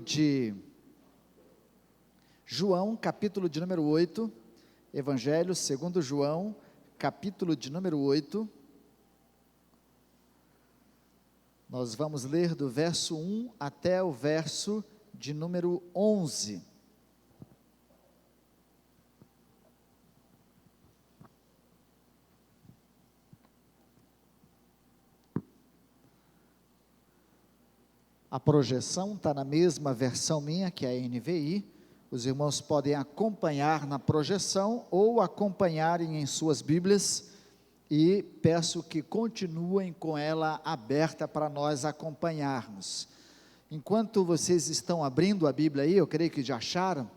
de João, capítulo de número 8, Evangelho segundo João, capítulo de número 8, nós vamos ler do verso 1 até o verso de número 11. A projeção está na mesma versão minha, que é a NVI. Os irmãos podem acompanhar na projeção ou acompanharem em suas Bíblias, e peço que continuem com ela aberta para nós acompanharmos. Enquanto vocês estão abrindo a Bíblia aí, eu creio que já acharam,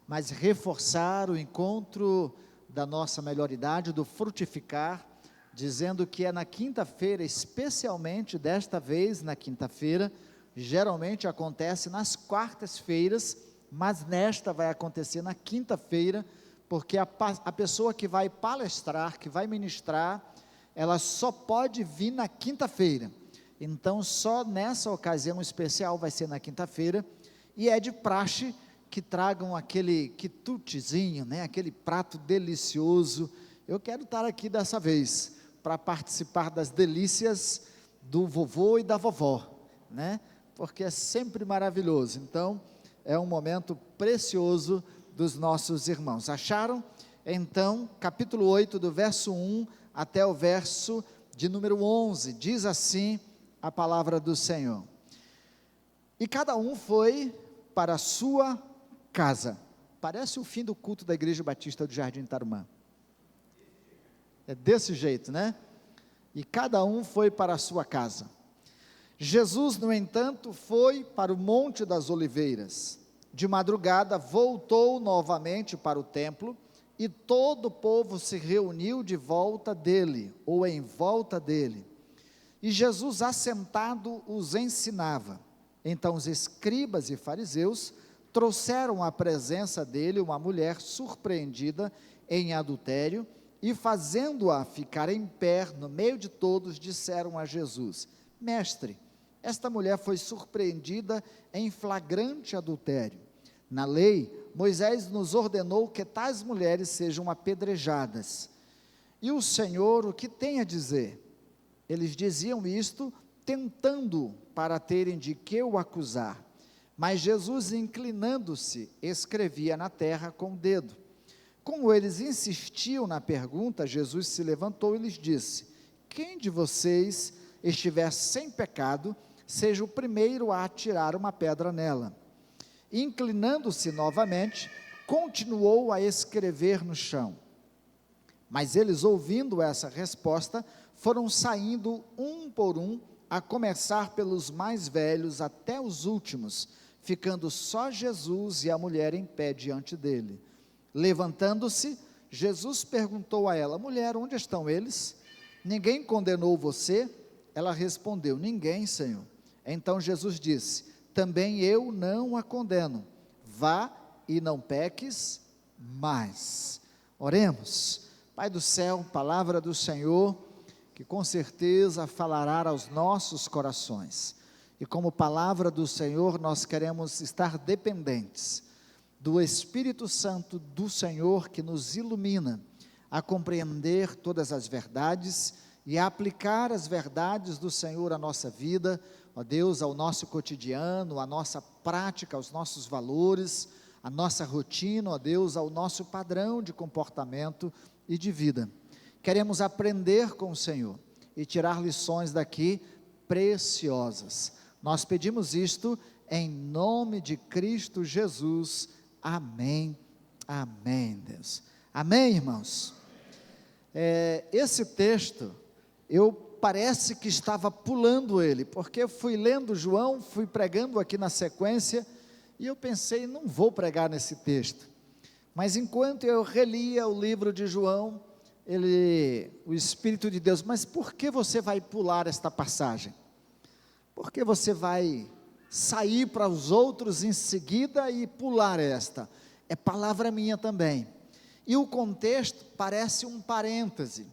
mas reforçar o encontro da nossa melhor idade, do frutificar, dizendo que é na quinta-feira, especialmente desta vez na quinta-feira. Geralmente acontece nas quartas-feiras, mas nesta vai acontecer na quinta-feira, porque a pessoa que vai palestrar, que vai ministrar, ela só pode vir na quinta-feira. Então, só nessa ocasião especial vai ser na quinta-feira, e é de praxe que tragam aquele quitutezinho, né, aquele prato delicioso. Eu quero estar aqui dessa vez, para participar das delícias do vovô e da vovó, né, porque é sempre maravilhoso. Então, é um momento precioso dos nossos irmãos. Acharam? Então, capítulo 8, do verso 1 até o verso de número 11, diz assim a palavra do Senhor: E cada um foi para a sua casa. Parece o fim do culto da Igreja Batista do Jardim Tarumã. É desse jeito, né? E cada um foi para a sua casa. Jesus, no entanto, foi para o Monte das Oliveiras. De madrugada, voltou novamente para o templo, e todo o povo se reuniu de volta dele, ou em volta dele. E Jesus, assentado, os ensinava. Então os escribas e fariseus trouxeram à presença dele uma mulher surpreendida em adultério, e fazendo-a ficar em pé no meio de todos, disseram a Jesus: Mestre, esta mulher foi surpreendida em flagrante adultério. Na lei, Moisés nos ordenou que tais mulheres sejam apedrejadas. E o Senhor, o que tem a dizer? Eles diziam isto, tentando para terem de que o acusar. Mas Jesus, inclinando-se, escrevia na terra com o dedo. Como eles insistiam na pergunta, Jesus se levantou e lhes disse: Quem de vocês estiver sem pecado, seja o primeiro a atirar uma pedra nela. Inclinando-se novamente, continuou a escrever no chão. Mas eles, ouvindo essa resposta, foram saindo um por um, a começar pelos mais velhos até os últimos, ficando só Jesus e a mulher em pé diante dele. Levantando-se, Jesus perguntou a ela: Mulher, onde estão eles? Ninguém condenou você? Ela respondeu: Ninguém, Senhor. Então Jesus disse: Também eu não a condeno. Vá e não peques mais. Oremos. Pai do céu, palavra do Senhor, que com certeza falará aos nossos corações. E como palavra do Senhor, nós queremos estar dependentes do Espírito Santo do Senhor, que nos ilumina a compreender todas as verdades e a aplicar as verdades do Senhor à nossa vida, ó Deus, ao nosso cotidiano, à nossa prática, aos nossos valores, à nossa rotina, ó Deus, ao nosso padrão de comportamento e de vida. Queremos aprender com o Senhor e tirar lições daqui preciosas. Nós pedimos isto em nome de Cristo Jesus. Amém. Amém, Deus. Amém, irmãos? Esse texto, parece que estava pulando ele, porque eu fui lendo João, fui pregando aqui na sequência, e eu pensei, não vou pregar nesse texto, mas enquanto eu relia o livro de João, o Espírito de Deus: mas por que você vai pular esta passagem? Por que você vai sair para os outros em seguida e pular esta? É palavra minha também. E o contexto parece um parêntese,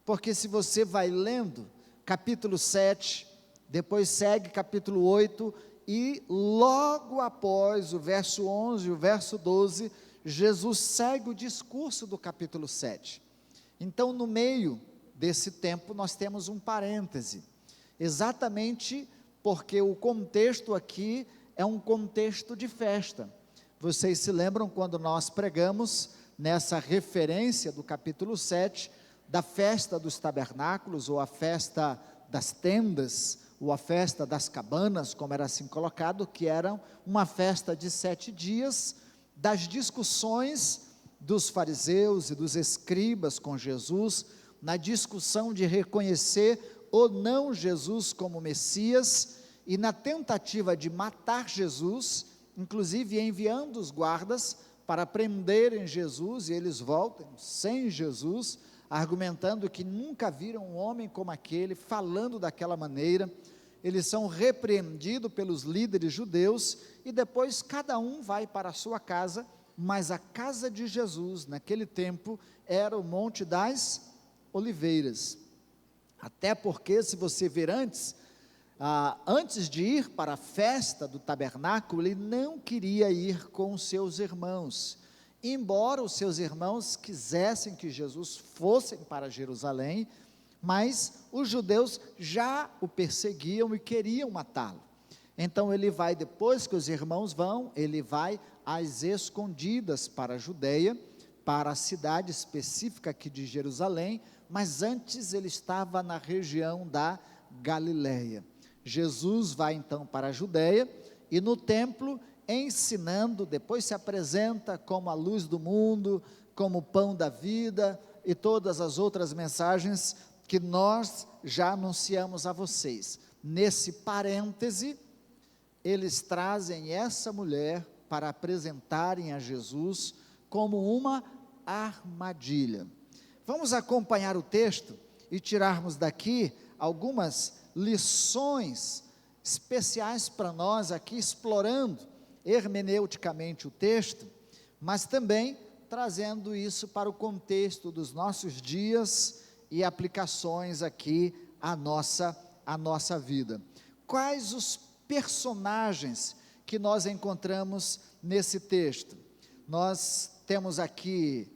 porque se você vai lendo, capítulo 7, depois segue capítulo 8, e logo após o verso 11 e o verso 12, Jesus segue o discurso do capítulo 7. Então, no meio desse tempo, nós temos um parêntese, exatamente porque o contexto aqui é um contexto de festa. Vocês se lembram quando nós pregamos nessa referência do capítulo 7, da festa dos tabernáculos, ou a festa das tendas, ou a festa das cabanas, como era assim colocado, que era uma festa de 7 dias, das discussões dos fariseus e dos escribas com Jesus, na discussão de reconhecer ou não Jesus como Messias, e na tentativa de matar Jesus, inclusive enviando os guardas para prenderem Jesus, e eles voltam sem Jesus, argumentando que nunca viram um homem como aquele, falando daquela maneira. Eles são repreendidos pelos líderes judeus, e depois cada um vai para a sua casa, mas a casa de Jesus, naquele tempo, era o Monte das Oliveiras, até porque, se você ver antes de ir para a festa do tabernáculo, ele não queria ir com os seus irmãos, embora os seus irmãos quisessem que Jesus fosse para Jerusalém, mas os judeus já o perseguiam e queriam matá-lo. Então ele vai, depois que os irmãos vão, ele vai às escondidas para a Judeia, para a cidade específica aqui de Jerusalém, mas antes ele estava na região da Galileia. Jesus vai então para a Judeia, e no templo, ensinando, depois se apresenta como a luz do mundo, como o pão da vida, e todas as outras mensagens que nós já anunciamos a vocês. Nesse parêntese, eles trazem essa mulher para apresentarem a Jesus como uma armadilha. Vamos acompanhar o texto e tirarmos daqui algumas lições especiais para nós aqui, explorando hermeneuticamente o texto, mas também trazendo isso para o contexto dos nossos dias e aplicações aqui à nossa vida. Quais os personagens que nós encontramos nesse texto? Nós temos aqui,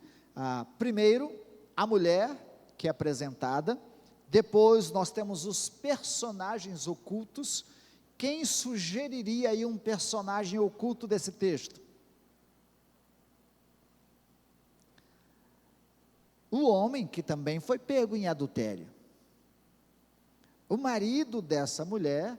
primeiro, a mulher que é apresentada. Depois nós temos os personagens ocultos. Quem sugeriria aí um personagem oculto desse texto? O homem que também foi pego em adultério. O marido dessa mulher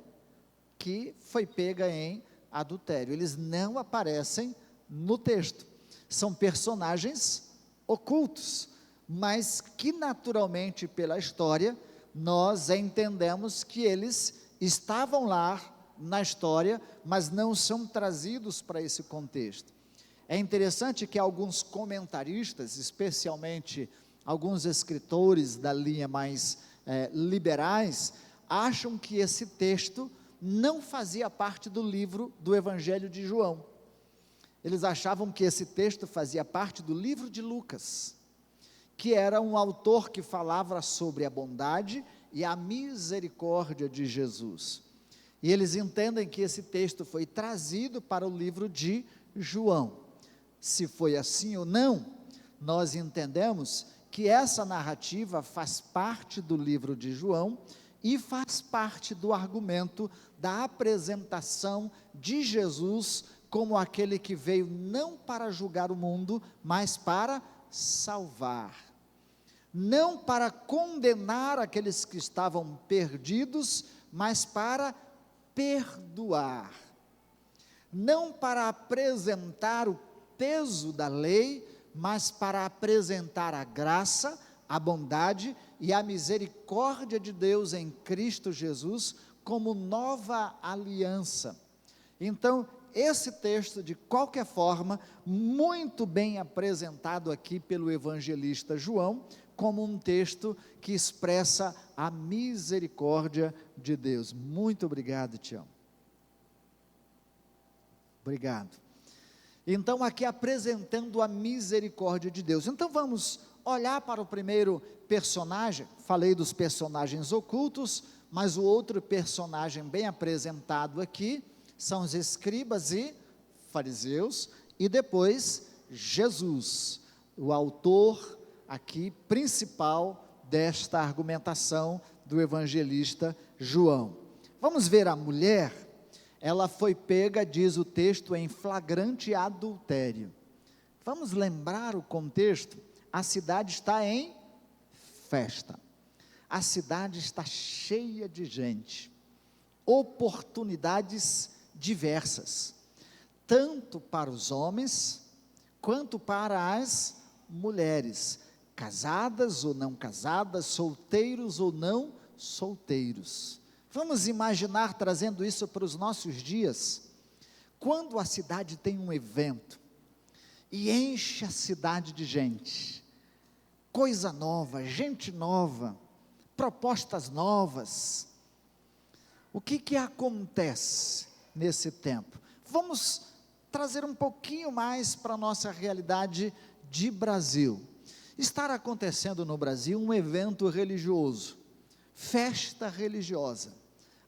que foi pega em adultério. Eles não aparecem no texto. São personagens ocultos, mas que naturalmente pela história nós entendemos que eles estavam lá na história, mas não são trazidos para esse contexto. É interessante que alguns comentaristas, especialmente alguns escritores da linha mais liberais, acham que esse texto não fazia parte do livro do Evangelho de João. Eles achavam que esse texto fazia parte do livro de Lucas, que era um autor que falava sobre a bondade e a misericórdia de Jesus. E eles entendem que esse texto foi trazido para o livro de João. Se foi assim ou não, nós entendemos que essa narrativa faz parte do livro de João e faz parte do argumento da apresentação de Jesus como aquele que veio não para julgar o mundo, mas para salvar. Não para condenar aqueles que estavam perdidos, mas para perdoar. Não para apresentar o peso da lei, mas para apresentar a graça, a bondade e a misericórdia de Deus em Cristo Jesus como nova aliança. Então, esse texto, de qualquer forma, muito bem apresentado aqui pelo evangelista João, como um texto que expressa a misericórdia de Deus. Muito obrigado, Tião. Obrigado. Então, aqui apresentando a misericórdia de Deus. Então, vamos olhar para o primeiro personagem. Falei dos personagens ocultos, mas o outro personagem bem apresentado aqui, São os escribas e fariseus, e depois Jesus, o autor aqui principal desta argumentação do evangelista João. Vamos ver a mulher. Ela foi pega, diz o texto, em flagrante adultério. Vamos lembrar o contexto? A cidade está em festa. A cidade está cheia de gente. Oportunidades diversas, tanto para os homens, quanto para as mulheres, casadas ou não casadas, solteiros ou não solteiros. Vamos imaginar, trazendo isso para os nossos dias, quando a cidade tem um evento, e enche a cidade de gente, coisa nova, gente nova, propostas novas. O que acontece nesse tempo? Vamos trazer um pouquinho mais para a nossa realidade de Brasil. Está acontecendo no Brasil um evento religioso, festa religiosa,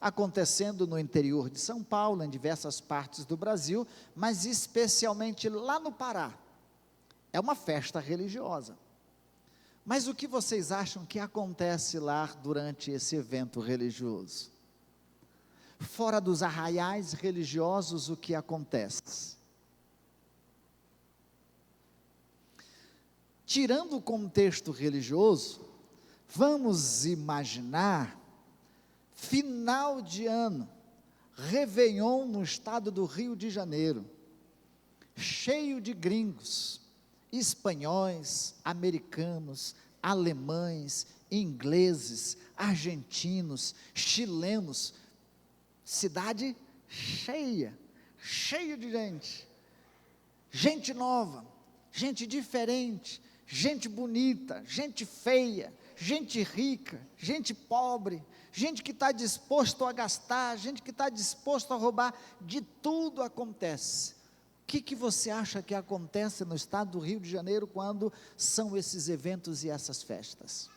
acontecendo no interior de São Paulo, em diversas partes do Brasil, mas especialmente lá no Pará. É uma festa religiosa. Mas o que vocês acham que acontece lá durante esse evento religioso? Fora dos arraiais religiosos, o que acontece? Tirando o contexto religioso, vamos imaginar final de ano, Réveillon no estado do Rio de Janeiro, cheio de gringos, espanhóis, americanos, alemães, ingleses, argentinos, chilenos, cidade cheia, cheia de gente, gente nova, gente diferente, gente bonita, gente feia, gente rica, gente pobre, gente que está disposto a gastar, gente que está disposto a roubar, de tudo acontece. O que você acha que acontece no estado do Rio de Janeiro quando são esses eventos e essas festas?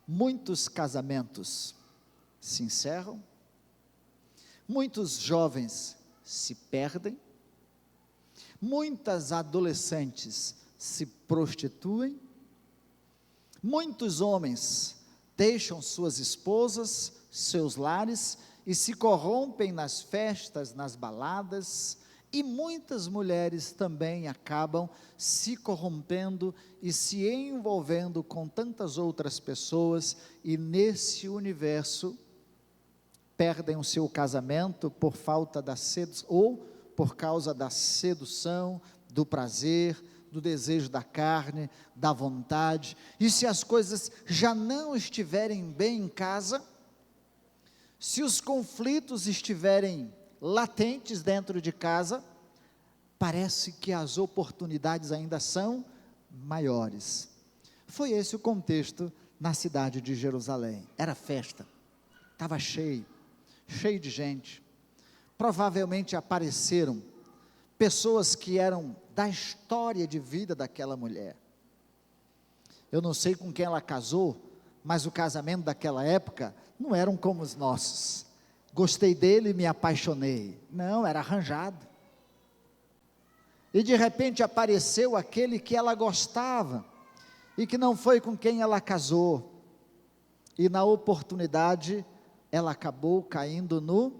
Muitos casamentos se encerram, muitos jovens se perdem, muitas adolescentes se prostituem, muitos homens deixam suas esposas, seus lares e se corrompem nas festas, nas baladas, e muitas mulheres também acabam se corrompendo e se envolvendo com tantas outras pessoas, e nesse universo perdem o seu casamento por falta da sedução, ou por causa da sedução, do prazer, do desejo da carne, da vontade. E se as coisas já não estiverem bem em casa, se os conflitos estiverem latentes dentro de casa, parece que as oportunidades ainda são maiores. Foi esse o contexto na cidade de Jerusalém. Era festa, estava cheio de gente. Provavelmente apareceram pessoas que eram da história de vida daquela mulher. Eu não sei com quem ela casou, mas o casamento daquela época não eram como os nossos. Gostei dele e me apaixonei. Não, era arranjado. E de repente apareceu aquele que ela gostava, e que não foi com quem ela casou. E na oportunidade, ela acabou caindo no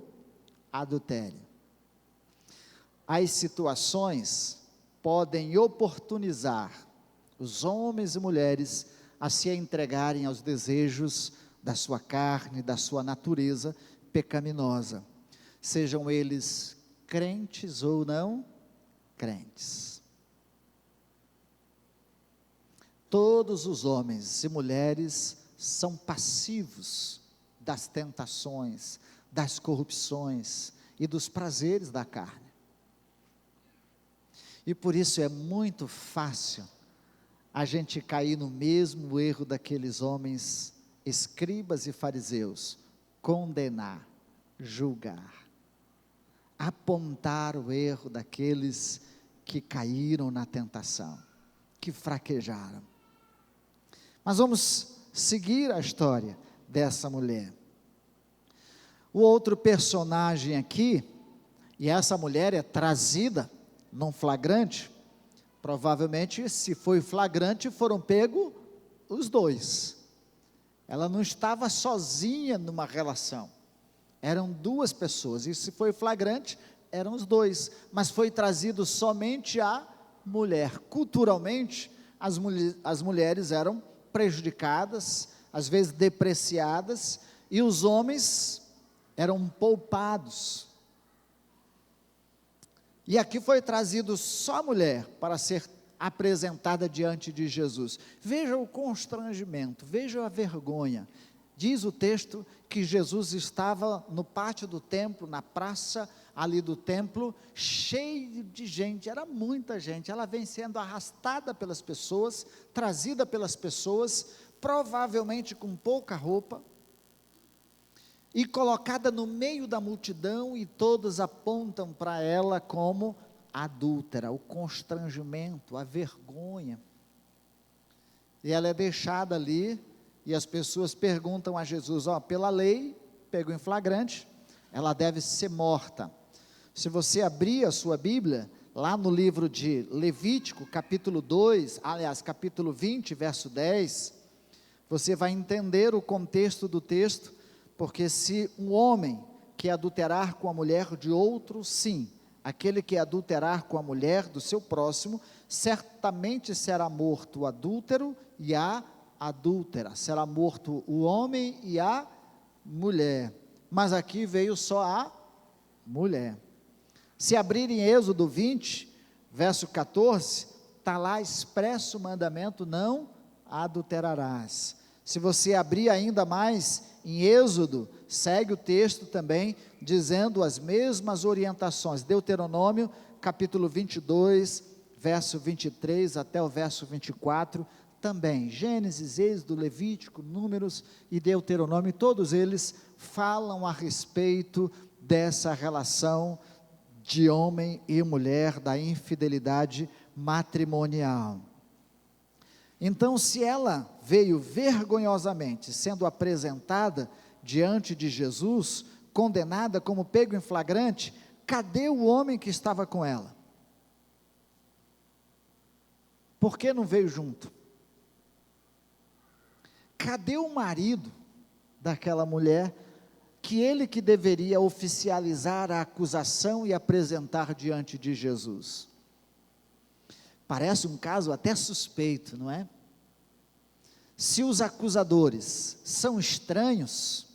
adultério. As situações podem oportunizar os homens e mulheres a se entregarem aos desejos da sua carne, da sua natureza pecaminosa, sejam eles crentes ou não crentes. Todos os homens e mulheres são passivos das tentações, das corrupções e dos prazeres da carne. E por isso é muito fácil a gente cair no mesmo erro daqueles homens, escribas e fariseus: condenar, julgar, apontar o erro daqueles que caíram na tentação, que fraquejaram. Mas vamos seguir a história dessa mulher. O outro personagem aqui, e essa mulher é trazida num flagrante, provavelmente, se foi flagrante, foram pegos os dois. Ela não estava sozinha numa relação, eram duas pessoas, e se foi flagrante, eram os dois, mas foi trazido somente a mulher. Culturalmente, as mulheres eram prejudicadas, às vezes depreciadas, e os homens eram poupados. E aqui foi trazido só a mulher para ser apresentada diante de Jesus. Veja o constrangimento, veja a vergonha. Diz o texto que Jesus estava no pátio do templo, na praça ali do templo, cheio de gente, era muita gente. Ela vem sendo arrastada pelas pessoas, trazida pelas pessoas, provavelmente com pouca roupa, e colocada no meio da multidão, e todos apontam para ela como adúltera, o constrangimento, a vergonha. E ela é deixada ali, e as pessoas perguntam a Jesus, pela lei, pegou em flagrante, ela deve ser morta. Se você abrir a sua Bíblia, lá no livro de Levítico, capítulo 2, aliás, capítulo 20, verso 10, você vai entender o contexto do texto, porque se um homem que adulterar com a mulher de outro, sim, aquele que adulterar com a mulher do seu próximo, certamente será morto o adúltero e a adúltera, será morto o homem e a mulher, mas aqui veio só a mulher. Se abrirem Êxodo 20, verso 14, está lá expresso o mandamento, não adulterarás. Se você abrir ainda mais em Êxodo, segue o texto também, dizendo as mesmas orientações, Deuteronômio, capítulo 22, verso 23 até o verso 24, também, Gênesis, Êxodo, Levítico, Números e Deuteronômio, todos eles falam a respeito dessa relação de homem e mulher, da infidelidade matrimonial. Então, se ela veio vergonhosamente sendo apresentada diante de Jesus, condenada como pego em flagrante, cadê o homem que estava com ela? Por que não veio junto? Cadê o marido daquela mulher, que ele que deveria oficializar a acusação e apresentar diante de Jesus? Parece um caso até suspeito, não é? Se os acusadores são estranhos,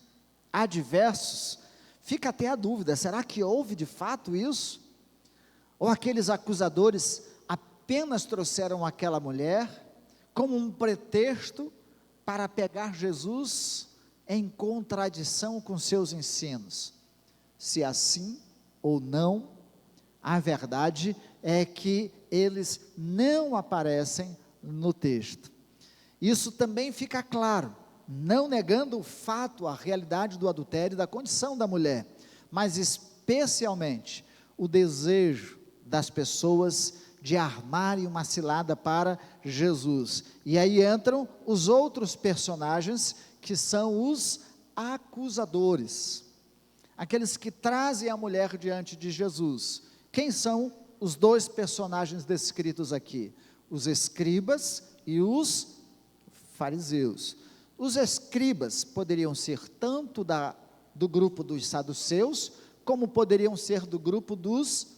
adversos, fica até a dúvida, será que houve de fato isso? Ou aqueles acusadores apenas trouxeram aquela mulher como um pretexto para pegar Jesus em contradição com seus ensinos? Se assim ou não, a verdade é que eles não aparecem no texto. Isso também fica claro, não negando o fato, a realidade do adultério e da condição da mulher, mas especialmente o desejo das pessoas de armarem uma cilada para Jesus. E aí entram os outros personagens, que são os acusadores, aqueles que trazem a mulher diante de Jesus. Quem são os dois personagens descritos aqui? Os escribas e os fariseus. Os escribas poderiam ser tanto do grupo dos saduceus, como poderiam ser do grupo dos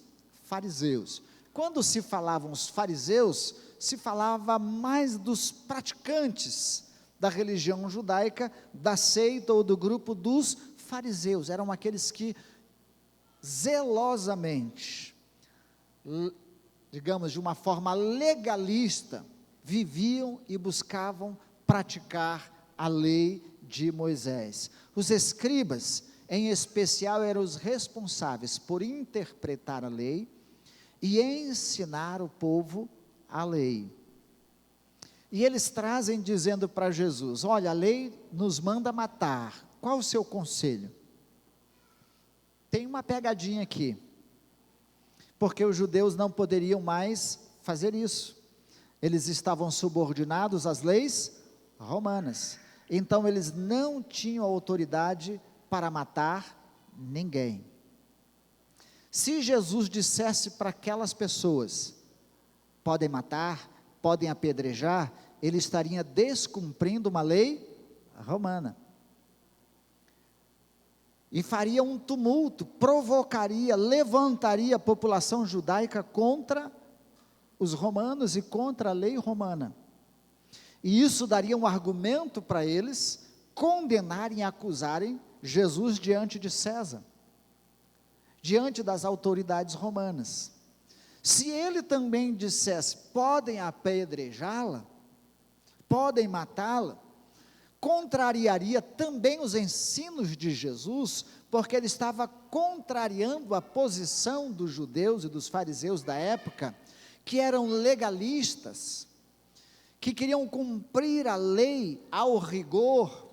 fariseus. Quando se falavam os fariseus, se falava mais dos praticantes da religião judaica, da seita ou do grupo dos fariseus. Eram aqueles que zelosamente, digamos de uma forma legalista, viviam e buscavam praticar a lei de Moisés. Os escribas, em especial, eram os responsáveis por interpretar a lei e ensinar o povo a lei. E eles trazem dizendo para Jesus: olha, a lei nos manda matar, qual o seu conselho? Tem uma pegadinha aqui, porque os judeus não poderiam mais fazer isso, eles estavam subordinados às leis romanas, então eles não tinham autoridade para matar Ninguém. Se Jesus dissesse para aquelas pessoas, podem matar, podem apedrejar, ele estaria descumprindo uma lei romana. E faria um tumulto, provocaria, levantaria a população judaica contra os romanos e contra a lei romana. E isso daria um argumento para eles condenarem e acusarem Jesus diante de César, diante das autoridades romanas. Se ele também dissesse, podem apedrejá-la, podem matá-la, contrariaria também os ensinos de Jesus, porque ele estava contrariando a posição dos judeus e dos fariseus da época, que eram legalistas, que queriam cumprir a lei ao rigor,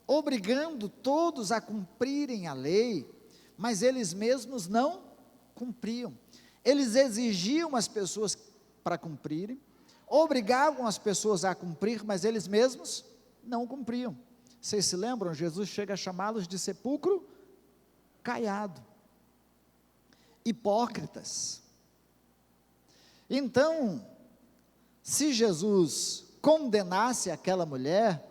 obrigando todos a cumprirem a lei, mas eles mesmos não cumpriam. Eles exigiam as pessoas para cumprirem, obrigavam as pessoas a cumprir, mas eles mesmos não cumpriam. Vocês se lembram? Jesus chega a chamá-los de sepulcro caiado, hipócritas. Então, se Jesus condenasse aquela mulher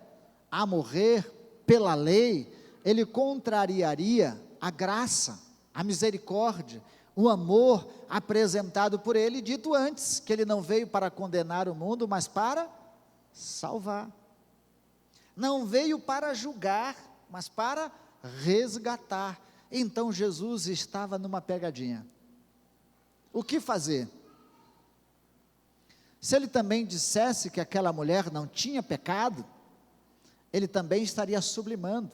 a morrer pela lei, ele contrariaria a graça, a misericórdia, o amor apresentado por ele, dito antes, que ele não veio para condenar o mundo, mas para salvar. Não veio para julgar, mas para resgatar. Então Jesus estava numa pegadinha. O que fazer? Se ele também dissesse que aquela mulher não tinha pecado, ele também estaria sublimando,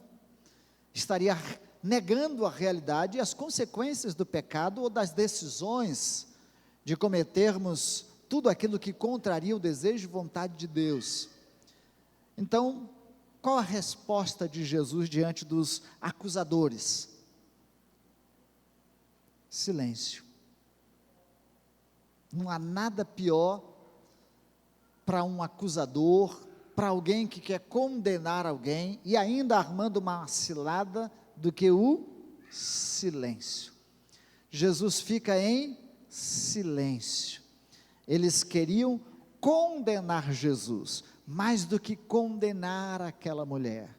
estaria negando a realidade e as consequências do pecado ou das decisões de cometermos tudo aquilo que contraria o desejo e vontade de Deus. Então, qual a resposta de Jesus diante dos acusadores? Silêncio. Não há nada pior para um acusador, para alguém que quer condenar alguém e ainda armando uma cilada, do que o silêncio. Jesus fica em silêncio. Eles queriam condenar Jesus, mais do que condenar aquela mulher.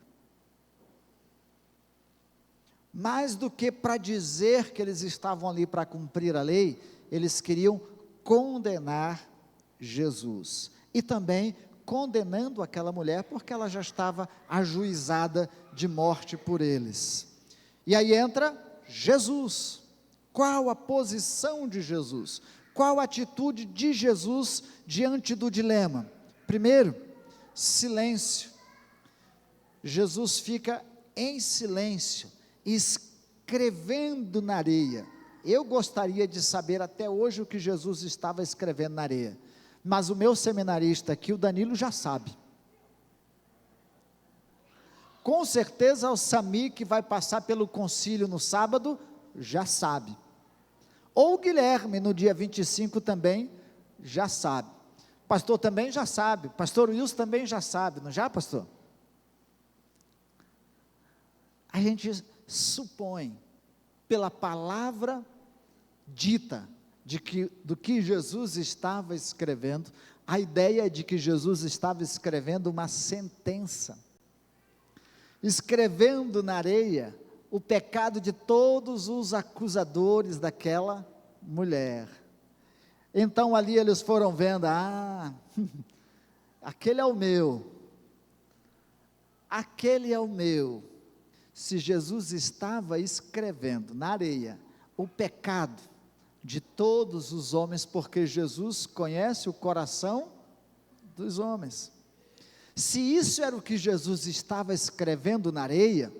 Mais do que para dizer que eles estavam ali para cumprir a lei, eles queriam condenar Jesus. E também condenando aquela mulher, porque ela já estava ajuizada de morte por eles. E aí entra Jesus. Qual a posição de Jesus? Qual a atitude de Jesus diante do dilema? Primeiro, silêncio. Jesus fica em silêncio, escrevendo na areia. Eu gostaria de saber até hoje o que Jesus estava escrevendo na areia, mas o meu seminarista aqui, o Danilo, já sabe. Com certeza o Sami, que vai passar pelo concílio no sábado, já sabe. Ou o Guilherme, no dia 25 também, já sabe. O pastor também já sabe. O pastor Wilson também já sabe, não já, pastor? A gente supõe, pela palavra dita, do que Jesus estava escrevendo, a ideia de que Jesus estava escrevendo uma sentença, escrevendo na areia o pecado de todos os acusadores daquela mulher. Então ali eles foram vendo, aquele é o meu, aquele é o meu. Se Jesus estava escrevendo na areia o pecado de todos os homens, porque Jesus conhece o coração dos homens. Se isso era o que Jesus estava escrevendo na areia,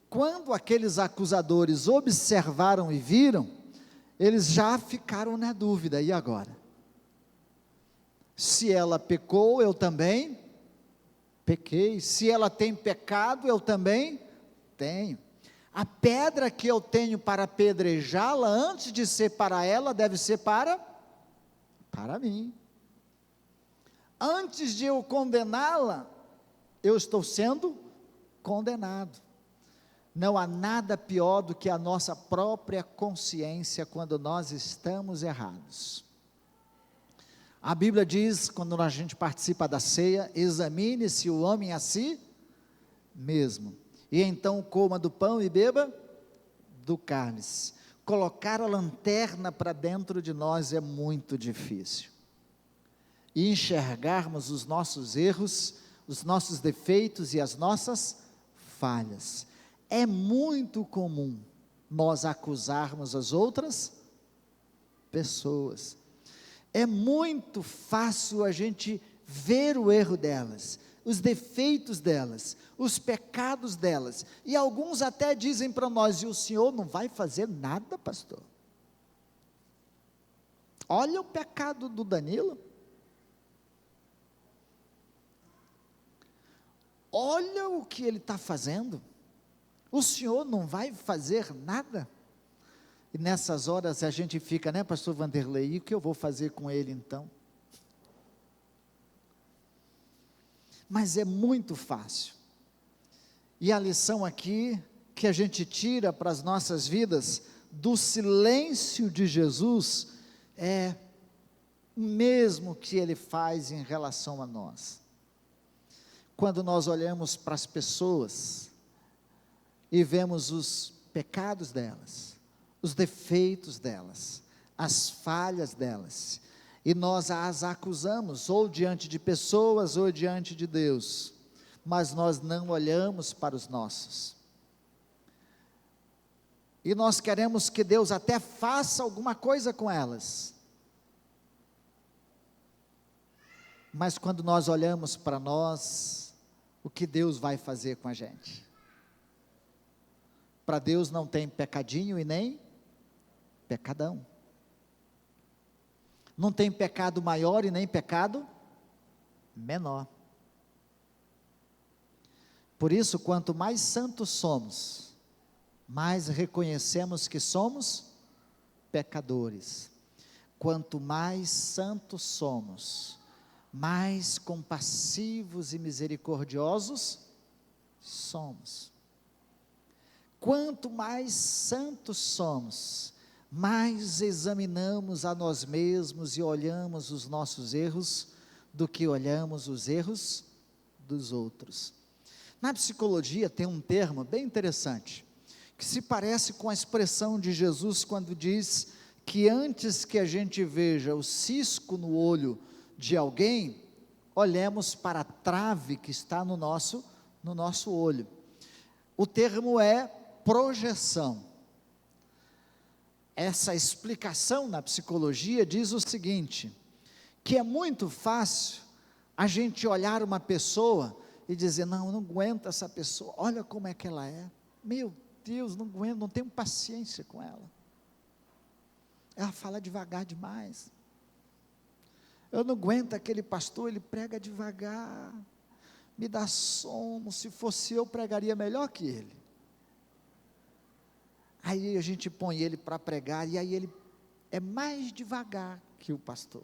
quando aqueles acusadores observaram e viram, eles já ficaram na dúvida, e agora? Se ela pecou, eu também pequei. Se ela tem pecado, eu também tenho. A pedra que eu tenho para apedrejá-la, antes de ser para ela, deve ser para mim. Antes de eu condená-la, eu estou sendo condenado. Não há nada pior do que a nossa própria consciência quando nós estamos errados. A Bíblia diz, quando a gente participa da ceia, examine-se o homem a si mesmo, e então coma do pão e beba do cálice. Colocar a lanterna para dentro de nós é muito difícil, e enxergarmos os nossos erros, os nossos defeitos e as nossas falhas. É muito comum nós acusarmos as outras pessoas, é muito fácil a gente ver o erro delas, os defeitos delas, os pecados delas, e alguns até dizem para nós: e o senhor não vai fazer nada, pastor? Olha o pecado do Danilo, olha o que ele está fazendo, o senhor não vai fazer nada? E nessas horas a gente fica, né, pastor Vanderlei, e o que eu vou fazer com ele então? Mas é muito fácil, e a lição aqui, que a gente tira para as nossas vidas, do silêncio de Jesus, é o mesmo que ele faz em relação a nós. Quando nós olhamos para as pessoas, e vemos os pecados delas, os defeitos delas, as falhas delas, e nós as acusamos, ou diante de pessoas, ou diante de Deus, mas nós não olhamos para os nossos, e nós queremos que Deus até faça alguma coisa com elas, mas quando nós olhamos para nós, o que Deus vai fazer com a gente? Para Deus não tem pecadinho e nem pecadão, não tem pecado maior e nem pecado menor. Por isso, quanto mais santos somos, mais reconhecemos que somos pecadores. Quanto mais santos somos, mais compassivos e misericordiosos somos. Quanto mais santos somos, mais examinamos a nós mesmos e olhamos os nossos erros, do que olhamos os erros dos outros. Na psicologia tem um termo bem interessante, que se parece com a expressão de Jesus, quando diz que antes que a gente veja o cisco no olho de alguém, olhemos para a trave que está no nosso olho. O termo é projeção. Essa explicação na psicologia diz o seguinte, que é muito fácil a gente olhar uma pessoa e dizer: não, eu não aguento essa pessoa, olha como é que ela é, meu Deus, não aguento, não tenho paciência com ela fala devagar demais, eu não aguento aquele pastor, ele prega devagar, me dá sono, se fosse eu pregaria melhor que ele. Aí a gente põe ele para pregar, e aí ele é mais devagar que o pastor,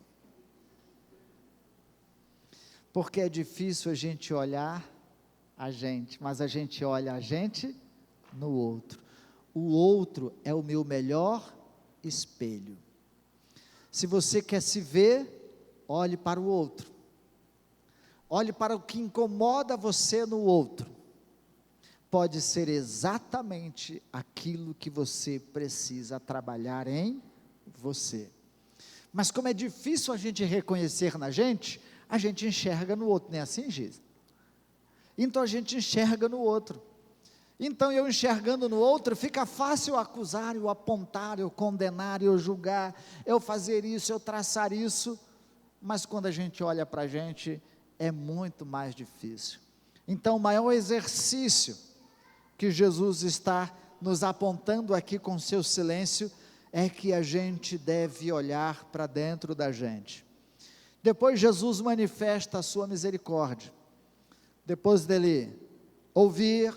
porque é difícil a gente olhar a gente, mas a gente olha a gente no outro. O outro é o meu melhor espelho. Se você quer se ver, olhe para o outro, olhe para o que incomoda você no outro. Pode ser exatamente aquilo que você precisa trabalhar em você, mas como é difícil a gente reconhecer na gente, a gente enxerga no outro, não é assim, Giz? Então a gente enxerga no outro, então eu enxergando no outro, fica fácil eu acusar, eu apontar, eu condenar, eu julgar, eu fazer isso, eu traçar isso, mas quando a gente olha para a gente, é muito mais difícil. Então o maior exercício que Jesus está nos apontando aqui com seu silêncio, é que a gente deve olhar para dentro da gente. Depois Jesus manifesta a sua misericórdia, depois dele ouvir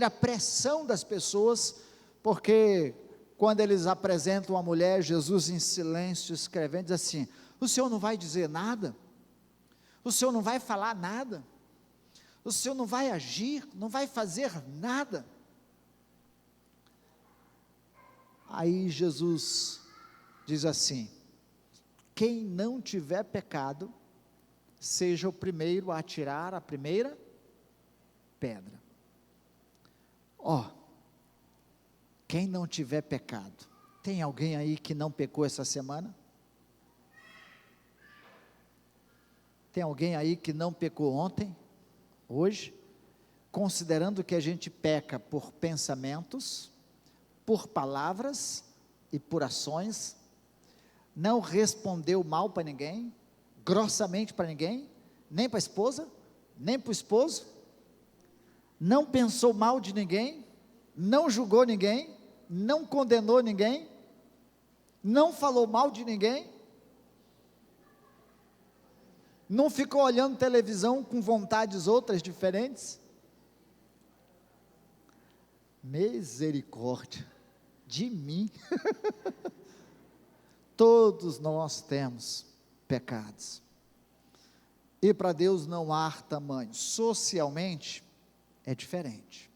a pressão das pessoas, porque quando eles apresentam a mulher, Jesus em silêncio escrevendo, diz assim: o senhor não vai dizer nada? O senhor não vai falar nada? O senhor não vai agir, não vai fazer nada? Aí Jesus diz assim: quem não tiver pecado, seja o primeiro a atirar a primeira pedra. Quem não tiver pecado, tem alguém aí que não pecou essa semana? Tem alguém aí que não pecou ontem, hoje? Considerando que a gente peca por pensamentos, por palavras e por ações, não respondeu mal para ninguém, grossamente para ninguém, nem para a esposa, nem para o esposo, não pensou mal de ninguém, não julgou ninguém, não condenou ninguém, não falou mal de ninguém, não ficou olhando televisão com vontades outras diferentes. Misericórdia de mim. Todos nós temos pecados, e para Deus não há tamanho. Socialmente é diferente,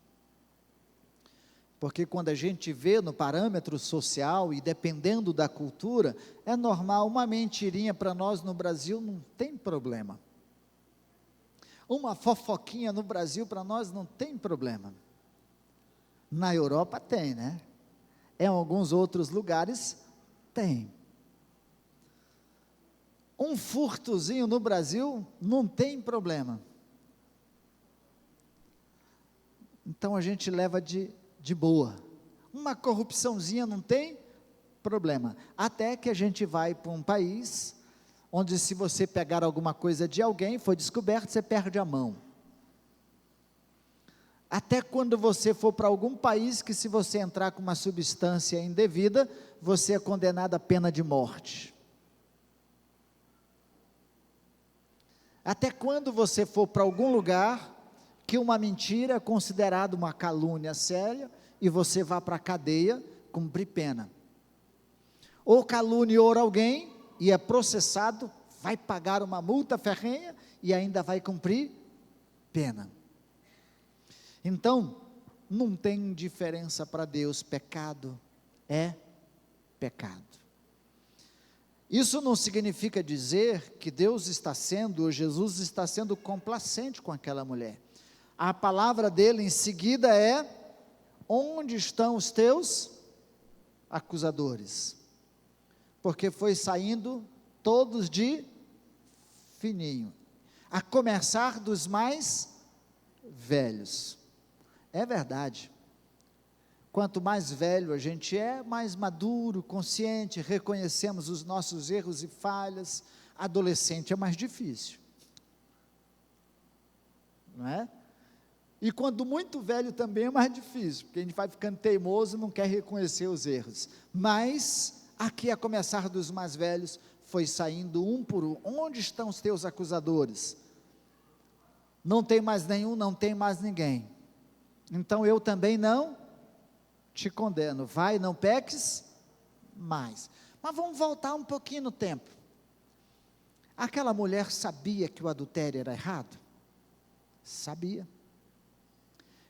porque quando a gente vê no parâmetro social, e dependendo da cultura, é normal, uma mentirinha para nós no Brasil não tem problema, uma fofoquinha no Brasil para nós não tem problema, na Europa tem, né? Em alguns outros lugares tem. Um furtozinho no Brasil não tem problema, então a gente leva de boa. Uma corrupçãozinha não tem problema, até que a gente vai para um país, onde se você pegar alguma coisa de alguém, foi descoberto, você perde a mão. Até quando você for para algum país, que se você entrar com uma substância indevida, você é condenado à pena de morte. Até quando você for para algum lugar, que uma mentira é considerada uma calúnia séria, e você vá para a cadeia, cumprir pena. Ou caluniou alguém, e é processado, vai pagar uma multa ferrenha, e ainda vai cumprir pena. Então, não tem diferença para Deus, pecado é pecado. Isso não significa dizer que Deus está sendo, ou Jesus está sendo complacente com aquela mulher. A palavra dele em seguida é: onde estão os teus acusadores? Porque foi saindo todos de fininho, a começar dos mais velhos. É verdade, quanto mais velho a gente é, mais maduro, consciente, reconhecemos os nossos erros e falhas. Adolescente é mais difícil, não é? E quando muito velho também é mais difícil, porque a gente vai ficando teimoso e não quer reconhecer os erros. Mas, aqui a começar dos mais velhos, foi saindo um por um. Onde estão os teus acusadores? Não tem mais nenhum, não tem mais ninguém. Então eu também não te condeno. Vai, não peques mais. Mas vamos voltar um pouquinho no tempo. Aquela mulher sabia que o adultério era errado? Sabia.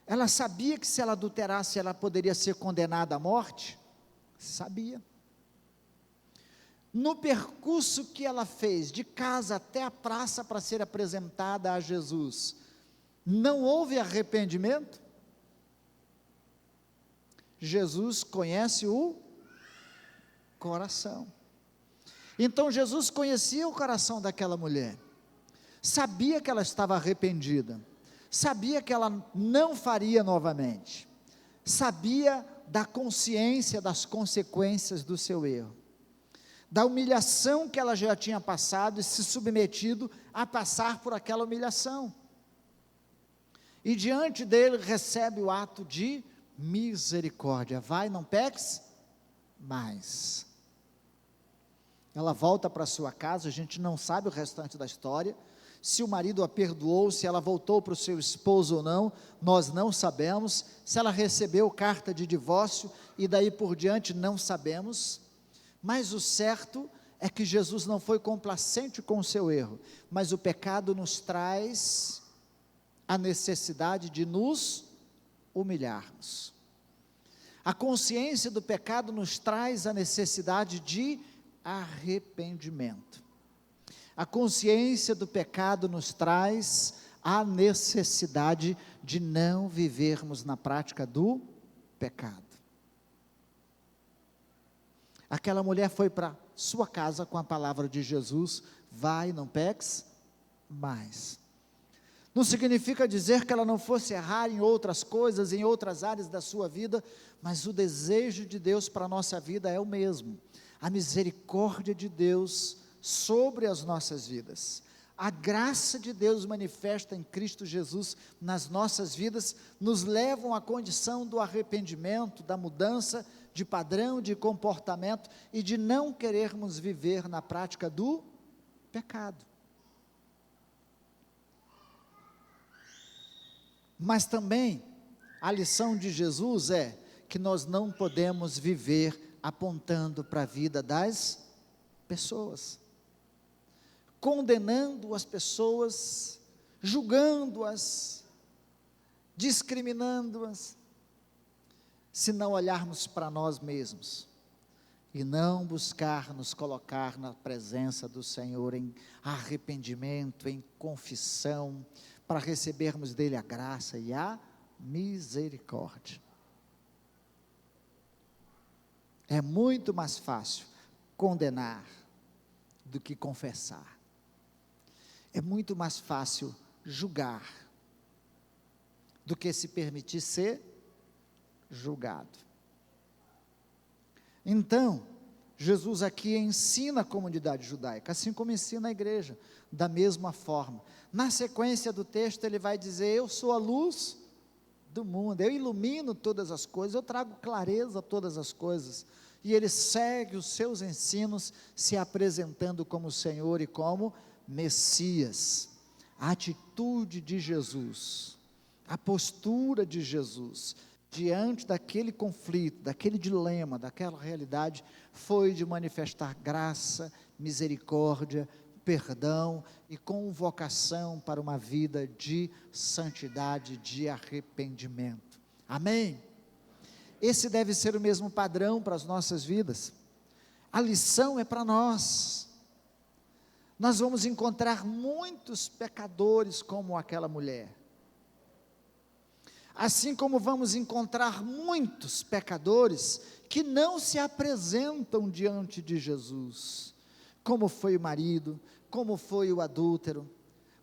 Ela sabia que se ela adulterasse, ela poderia ser condenada à morte? Sabia. No percurso que ela fez, de casa até a praça para ser apresentada a Jesus, não houve arrependimento? Jesus conhece o coração. Então Jesus conhecia o coração daquela mulher, sabia que ela estava arrependida, sabia que ela não faria novamente, sabia da consciência das consequências do seu erro, da humilhação que ela já tinha passado e se submetido a passar por aquela humilhação, e diante dele recebe o ato de misericórdia. Vai, não peques mais. Ela volta para sua casa, a gente não sabe o restante da história, se o marido a perdoou, se ela voltou para o seu esposo ou não, nós não sabemos, se ela recebeu carta de divórcio, e daí por diante não sabemos, mas o certo é que Jesus não foi complacente com o seu erro, mas o pecado nos traz a necessidade de nos humilharmos. A consciência do pecado nos traz a necessidade de arrependimento. A consciência do pecado nos traz a necessidade de não vivermos na prática do pecado. Aquela mulher foi para sua casa com a palavra de Jesus: vai, não peques mais. Não significa dizer que ela não fosse errar em outras coisas, em outras áreas da sua vida, mas o desejo de Deus para a nossa vida é o mesmo. A misericórdia de Deus sobre as nossas vidas. A graça de Deus manifesta em Cristo Jesus nas nossas vidas, nos levam à condição do arrependimento, da mudança de padrão, de comportamento e de não querermos viver na prática do pecado. Mas também a lição de Jesus é que nós não podemos viver apontando para a vida das pessoas, condenando as pessoas, julgando-as, discriminando-as, se não olharmos para nós mesmos e não buscar nos colocar na presença do Senhor em arrependimento, em confissão, para recebermos dele a graça e a misericórdia. É muito mais fácil condenar do que confessar. É muito mais fácil julgar do que se permitir ser julgado. Então, Jesus aqui ensina a comunidade judaica, assim como ensina a igreja, da mesma forma. Na sequência do texto ele vai dizer: eu sou a luz do mundo, eu ilumino todas as coisas, eu trago clareza a todas as coisas. E ele segue os seus ensinos, se apresentando como Senhor e como Messias. A atitude de Jesus, a postura de Jesus, diante daquele conflito, daquele dilema, daquela realidade, foi de manifestar graça, misericórdia, perdão e convocação para uma vida de santidade, de arrependimento. Amém? Esse deve ser o mesmo padrão para as nossas vidas. A lição é para nós. Nós vamos encontrar muitos pecadores como aquela mulher. Assim como vamos encontrar muitos pecadores que não se apresentam diante de Jesus, como foi o marido, como foi o adúltero,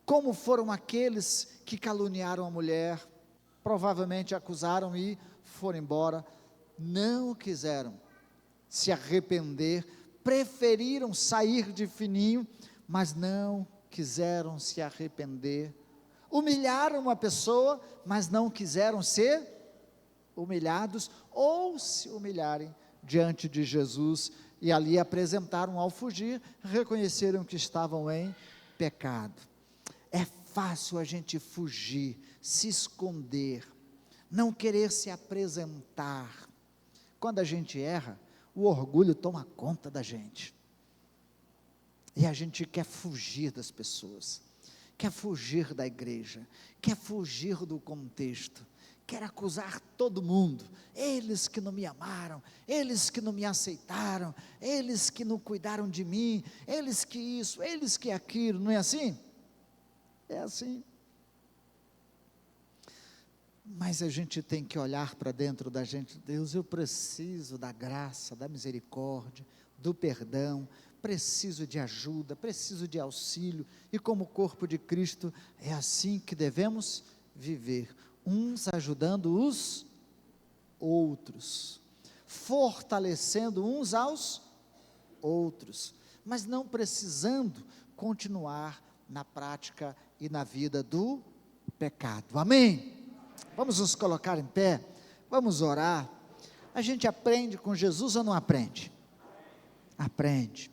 como foram aqueles que caluniaram a mulher, provavelmente acusaram e foram embora, não quiseram se arrepender, preferiram sair de fininho, mas não quiseram se arrepender. Humilharam uma pessoa, mas não quiseram ser humilhados, ou se humilharem diante de Jesus, e ali apresentaram ao fugir, reconheceram que estavam em pecado. É fácil a gente fugir, se esconder, não querer se apresentar. Quando a gente erra, o orgulho toma conta da gente, e a gente quer fugir das pessoas, quer fugir da igreja, quer fugir do contexto, quer acusar todo mundo, eles que não me amaram, eles que não me aceitaram, eles que não cuidaram de mim, eles que isso, eles que aquilo, não é assim? É assim. Mas a gente tem que olhar para dentro da gente: Deus, eu preciso da graça, da misericórdia, do perdão, preciso de ajuda, preciso de auxílio, e como corpo de Cristo, é assim que devemos viver, uns ajudando os outros, fortalecendo uns aos outros, mas não precisando continuar na prática e na vida do pecado. Amém? Vamos nos colocar em pé, vamos orar. A gente aprende com Jesus ou não aprende? Aprende.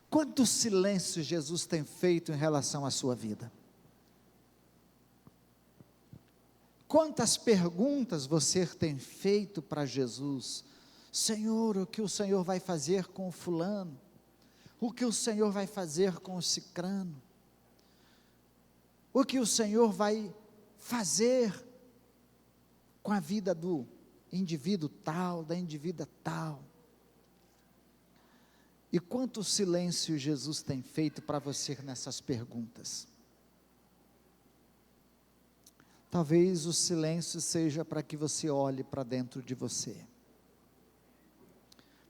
Quanto silêncio Jesus tem feito em relação à sua vida? Quantas perguntas você tem feito para Jesus? Senhor, o que o Senhor vai fazer com o fulano? O que o Senhor vai fazer com o cicrano? O que o Senhor vai fazer com a vida do indivíduo tal, da indivídua tal. E quanto silêncio Jesus tem feito para você nessas perguntas? Talvez o silêncio seja para que você olhe para dentro de você,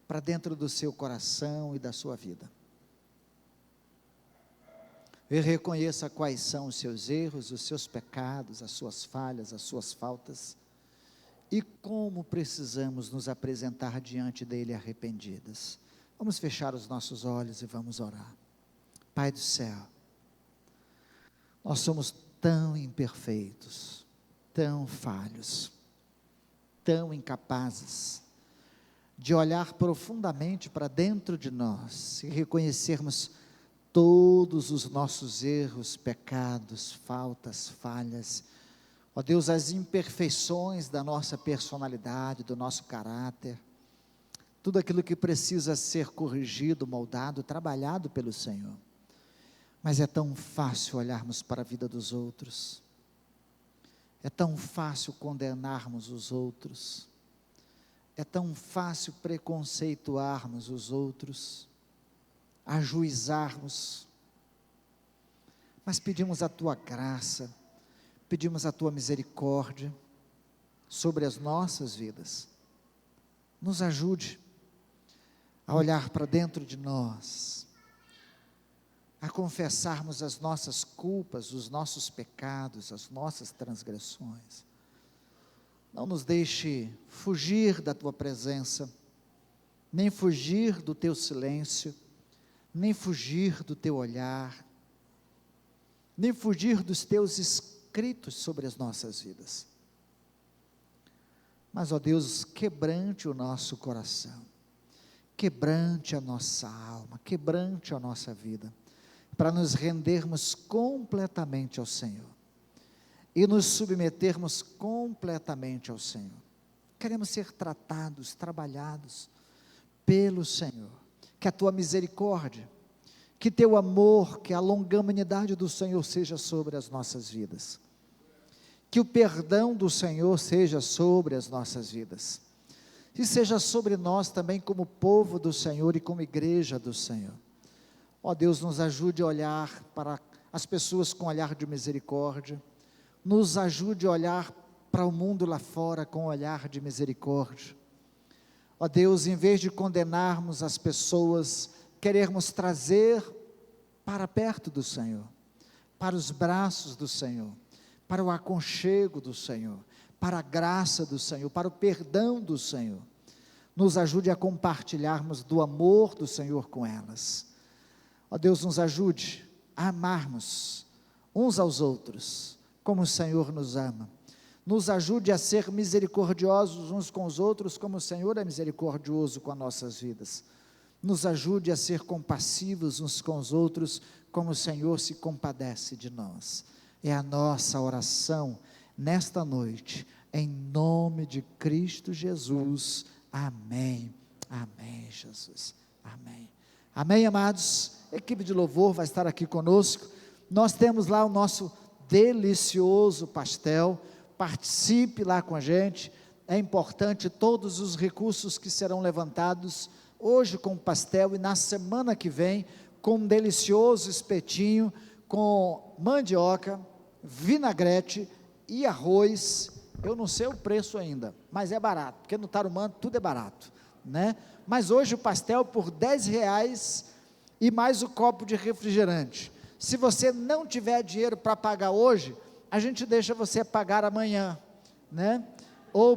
para dentro do seu coração e da sua vida, e reconheça quais são os seus erros, os seus pecados, as suas falhas, as suas faltas, e como precisamos nos apresentar diante dele arrependidos. Vamos fechar os nossos olhos e vamos orar. Pai do céu, nós somos tão imperfeitos, tão falhos, tão incapazes de olhar profundamente para dentro de nós e reconhecermos todos os nossos erros, pecados, faltas, falhas, ó Deus, as imperfeições da nossa personalidade, do nosso caráter, tudo aquilo que precisa ser corrigido, moldado, trabalhado pelo Senhor. Mas é tão fácil olharmos para a vida dos outros, é tão fácil condenarmos os outros, é tão fácil preconceituarmos os outros, ajuizarmos, mas pedimos a Tua graça, pedimos a Tua misericórdia sobre as nossas vidas. Nos ajude a olhar para dentro de nós, a confessarmos as nossas culpas, os nossos pecados, as nossas transgressões. Não nos deixe fugir da Tua presença, nem fugir do Teu silêncio, nem fugir do Teu olhar, nem fugir dos Teus escritos sobre as nossas vidas. Mas, ó Deus, quebrante o nosso coração, quebrante a nossa alma, quebrante a nossa vida, para nos rendermos completamente ao Senhor, e nos submetermos completamente ao Senhor. Queremos ser tratados, trabalhados pelo Senhor, que a Tua misericórdia, que Teu amor, que a longanimidade do Senhor seja sobre as nossas vidas, que o perdão do Senhor seja sobre as nossas vidas, e seja sobre nós também como povo do Senhor e como igreja do Senhor. Ó Deus, nos ajude a olhar para as pessoas com olhar de misericórdia, nos ajude a olhar para o mundo lá fora com olhar de misericórdia. Ó Deus, em vez de condenarmos as pessoas, querermos trazer para perto do Senhor, para os braços do Senhor, para o aconchego do Senhor, para a graça do Senhor, para o perdão do Senhor. Nos ajude a compartilharmos do amor do Senhor com elas. Ó Deus, nos ajude a amarmos uns aos outros, como o Senhor nos ama. Nos ajude a ser misericordiosos uns com os outros, como o Senhor é misericordioso com as nossas vidas. Nos ajude a ser compassivos uns com os outros, como o Senhor se compadece de nós. É a nossa oração nesta noite, em nome de Cristo Jesus. Amém. Amém, Jesus. Amém. Amém, amados. A equipe de louvor vai estar aqui conosco. Nós temos lá o nosso delicioso pastel. Participe lá com a gente. É importante todos os recursos que serão levantados hoje com o pastel e na semana que vem com um delicioso espetinho com mandioca, vinagrete e arroz. Eu não sei o preço ainda, mas é barato, porque no Tarumã tudo é barato, né? Mas hoje o pastel por R$10 e mais o copo de refrigerante. Se você não tiver dinheiro para pagar hoje, a gente deixa você pagar amanhã, né? Ou